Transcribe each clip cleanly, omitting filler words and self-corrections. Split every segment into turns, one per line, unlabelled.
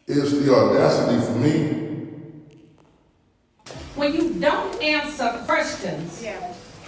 It's the audacity for me.
When you don't answer questions,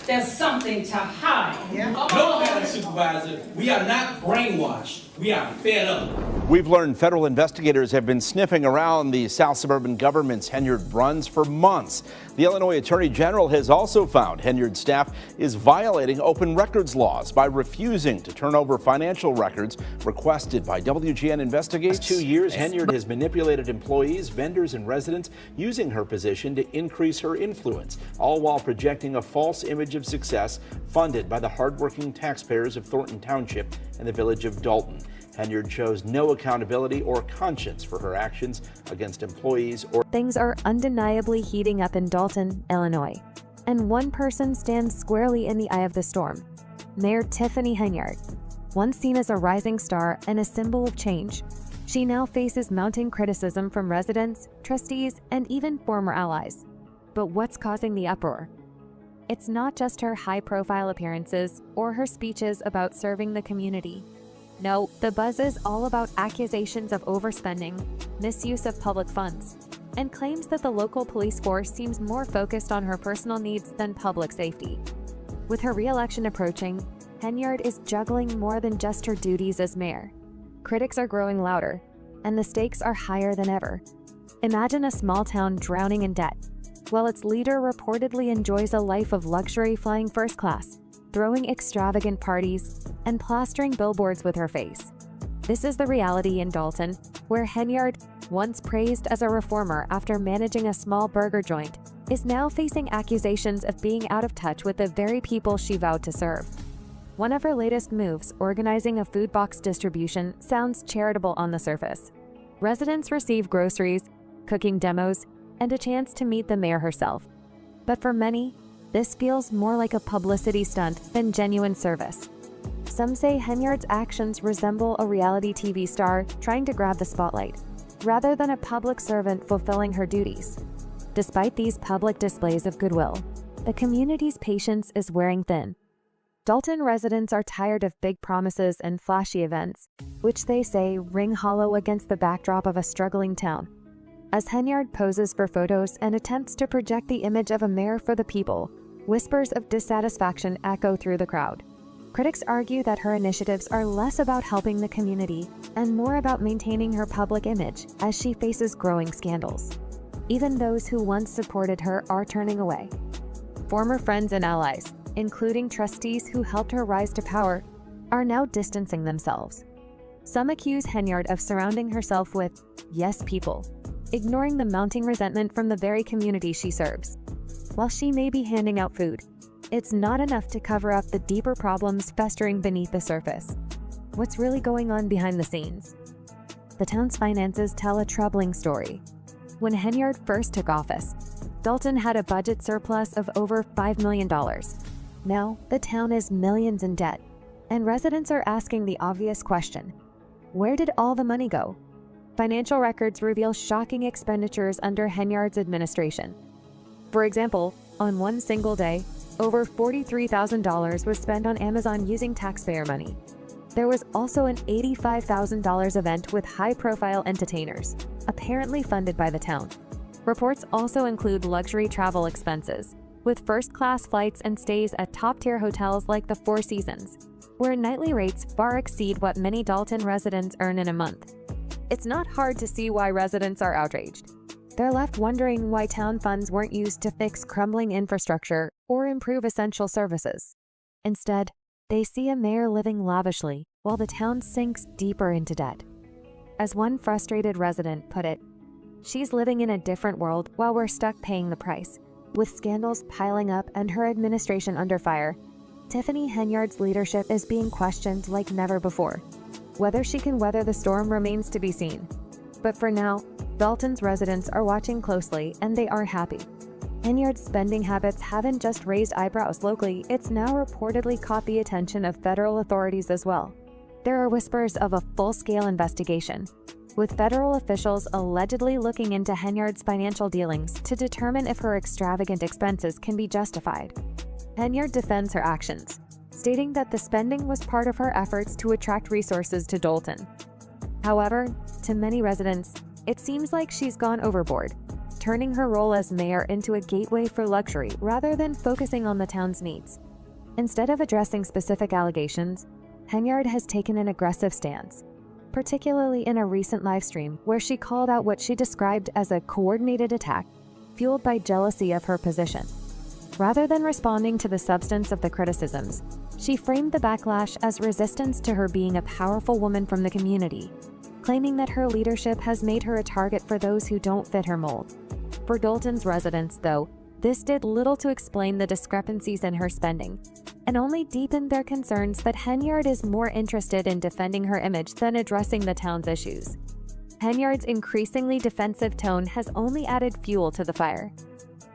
there's something to hide.
No, Madam Supervisor, we are not brainwashed. We are fed up.
We've learned federal investigators have been sniffing around the South Suburban government's Henyard runs for months. The Illinois Attorney General has also found Henyard's staff is violating open records laws by refusing to turn over financial records requested by WGN Investigates. 2 years, Henyard has manipulated employees, vendors, and residents using her position to increase her influence, all while projecting a false image of success funded by the hardworking taxpayers of Thornton Township and the village of Dolton. Henyard shows no accountability or conscience for her actions against employees or...
Things are undeniably heating up in Dolton, Illinois, and one person stands squarely in the eye of the storm. Mayor Tiffany Henyard, once seen as a rising star and a symbol of change, she now faces mounting criticism from residents, trustees, and even former allies. But what's causing the uproar? It's not just her high-profile appearances or her speeches about serving the community. No, the buzz is all about accusations of overspending, misuse of public funds, and claims that the local police force seems more focused on her personal needs than public safety. With her re-election approaching, Henyard is juggling more than just her duties as mayor. Critics are growing louder, and the stakes are higher than ever. Imagine a small town drowning in debt, while its leader reportedly enjoys a life of luxury flying first class, throwing extravagant parties, and plastering billboards with her face. This is the reality in Dolton, where Henyard, once praised as a reformer after managing a small burger joint, is now facing accusations of being out of touch with the very people she vowed to serve. One of her latest moves, organizing a food box distribution, sounds charitable on the surface. Residents receive groceries, cooking demos, and a chance to meet the mayor herself. But for many, this feels more like a publicity stunt than genuine service. Some say Henyard's actions resemble a reality TV star trying to grab the spotlight, rather than a public servant fulfilling her duties. Despite these public displays of goodwill, the community's patience is wearing thin. Dolton residents are tired of big promises and flashy events, which they say ring hollow against the backdrop of a struggling town. As Henyard poses for photos and attempts to project the image of a mayor for the people, whispers of dissatisfaction echo through the crowd. Critics argue that her initiatives are less about helping the community and more about maintaining her public image as she faces growing scandals. Even those who once supported her are turning away. Former friends and allies, including trustees who helped her rise to power, are now distancing themselves. Some accuse Henyard of surrounding herself with yes people, ignoring the mounting resentment from the very community she serves. While she may be handing out food, it's not enough to cover up the deeper problems festering beneath the surface. What's really going on behind the scenes? The town's finances tell a troubling story. When Henyard first took office, Dolton had a budget surplus of over $5 million. Now, the town is millions in debt, and residents are asking the obvious question: where did all the money go? Financial records reveal shocking expenditures under Henyard's administration. For example, on one single day, over $43,000 was spent on Amazon using taxpayer money. There was also an $85,000 event with high-profile entertainers, apparently funded by the town. Reports also include luxury travel expenses, with first-class flights and stays at top-tier hotels like the Four Seasons, where nightly rates far exceed what many Dolton residents earn in a month. It's not hard to see why residents are outraged. They're left wondering why town funds weren't used to fix crumbling infrastructure or improve essential services. Instead, they see a mayor living lavishly while the town sinks deeper into debt. As one frustrated resident put it, "She's living in a different world while we're stuck paying the price." With scandals piling up and her administration under fire, Tiffany Henyard's leadership is being questioned like never before. Whether she can weather the storm remains to be seen. But for now, Dolton's residents are watching closely and they are happy. Henyard's spending habits haven't just raised eyebrows locally, it's now reportedly caught the attention of federal authorities as well. There are whispers of a full-scale investigation, with federal officials allegedly looking into Henyard's financial dealings to determine if her extravagant expenses can be justified. Henyard defends her actions, stating that the spending was part of her efforts to attract resources to Dolton. However, to many residents, It seems like she's gone overboard, turning her role as mayor into a gateway for luxury rather than focusing on the town's needs. Instead of addressing specific allegations, Henyard has taken an aggressive stance, particularly in a recent livestream where she called out what she described as a coordinated attack fueled by jealousy of her position. Rather than responding to the substance of the criticisms, she framed the backlash as resistance to her being a powerful woman from the community, claiming that her leadership has made her a target for those who don't fit her mold. For Dolton's residents, though, this did little to explain the discrepancies in her spending, and only deepened their concerns that Henyard is more interested in defending her image than addressing the town's issues. Henyard's increasingly defensive tone has only added fuel to the fire.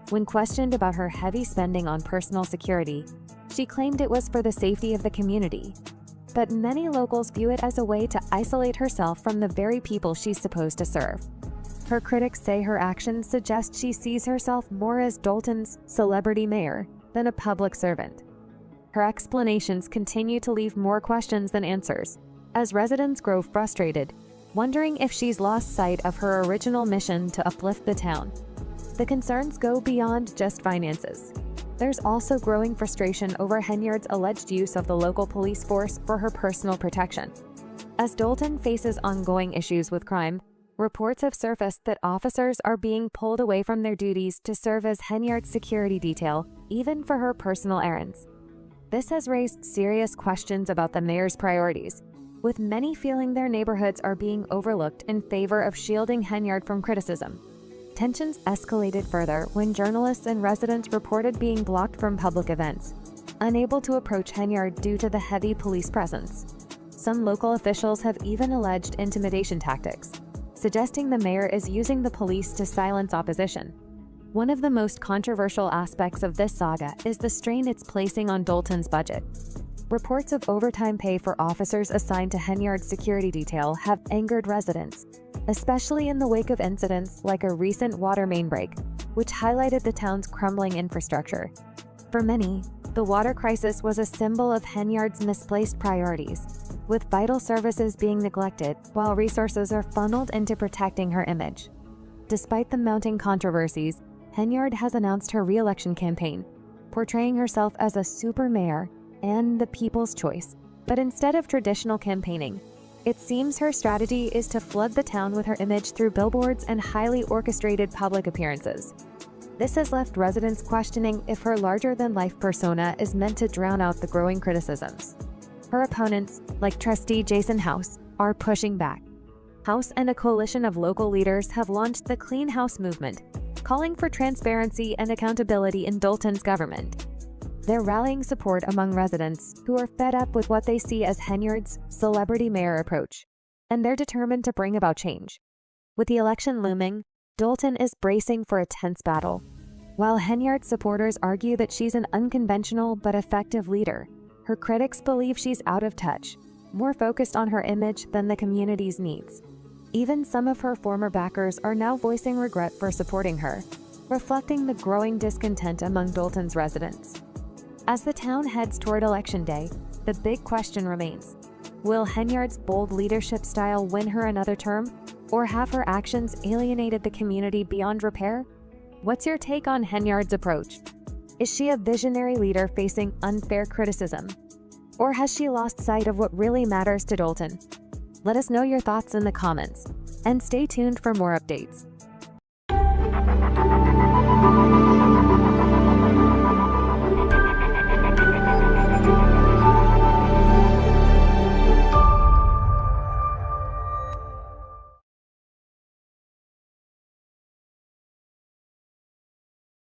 When questioned about her heavy spending on personal security, she claimed it was for the safety of the community. But many locals view it as a way to isolate herself from the very people she's supposed to serve. Her critics say her actions suggest she sees herself more as Dolton's celebrity mayor than a public servant. Her explanations continue to leave more questions than answers, as residents grow frustrated, wondering if she's lost sight of her original mission to uplift the town. The concerns go beyond just finances. There's also growing frustration over Henyard's alleged use of the local police force for her personal protection. As Dolton faces ongoing issues with crime, reports have surfaced that officers are being pulled away from their duties to serve as Henyard's security detail, even for her personal errands. This has raised serious questions about the mayor's priorities, with many feeling their neighborhoods are being overlooked in favor of shielding Henyard from criticism. Tensions escalated further when journalists and residents reported being blocked from public events, unable to approach Henyard due to the heavy police presence. Some local officials have even alleged intimidation tactics, suggesting the mayor is using the police to silence opposition. One of the most controversial aspects of this saga is the strain it's placing on Dolton's budget. Reports of overtime pay for officers assigned to Henyard's security detail have angered residents, especially in the wake of incidents like a recent water main break, which highlighted the town's crumbling infrastructure. For many, the water crisis was a symbol of Henyard's misplaced priorities, with vital services being neglected while resources are funneled into protecting her image. Despite the mounting controversies, Henyard has announced her re-election campaign, portraying herself as a super mayor and the people's choice. But instead of traditional campaigning, it seems her strategy is to flood the town with her image through billboards and highly orchestrated public appearances. This has left residents questioning if her larger-than-life persona is meant to drown out the growing criticisms. Her opponents, like trustee Jason House, are pushing back. House and a coalition of local leaders have launched the Clean House movement, calling for transparency and accountability in Dolton's government. They're rallying support among residents who are fed up with what they see as Henyard's celebrity mayor approach, and they're determined to bring about change. With the election looming, Dolton is bracing for a tense battle. While Henyard's supporters argue that she's an unconventional but effective leader, her critics believe she's out of touch, more focused on her image than the community's needs. Even some of her former backers are now voicing regret for supporting her, reflecting the growing discontent among Dolton's residents. As the town heads toward Election Day, the big question remains: will Henyard's bold leadership style win her another term, or have her actions alienated the community beyond repair? What's your take on Henyard's approach? Is she a visionary leader facing unfair criticism? Or has she lost sight of what really matters to Dolton? Let us know your thoughts in the comments, and stay tuned for more updates.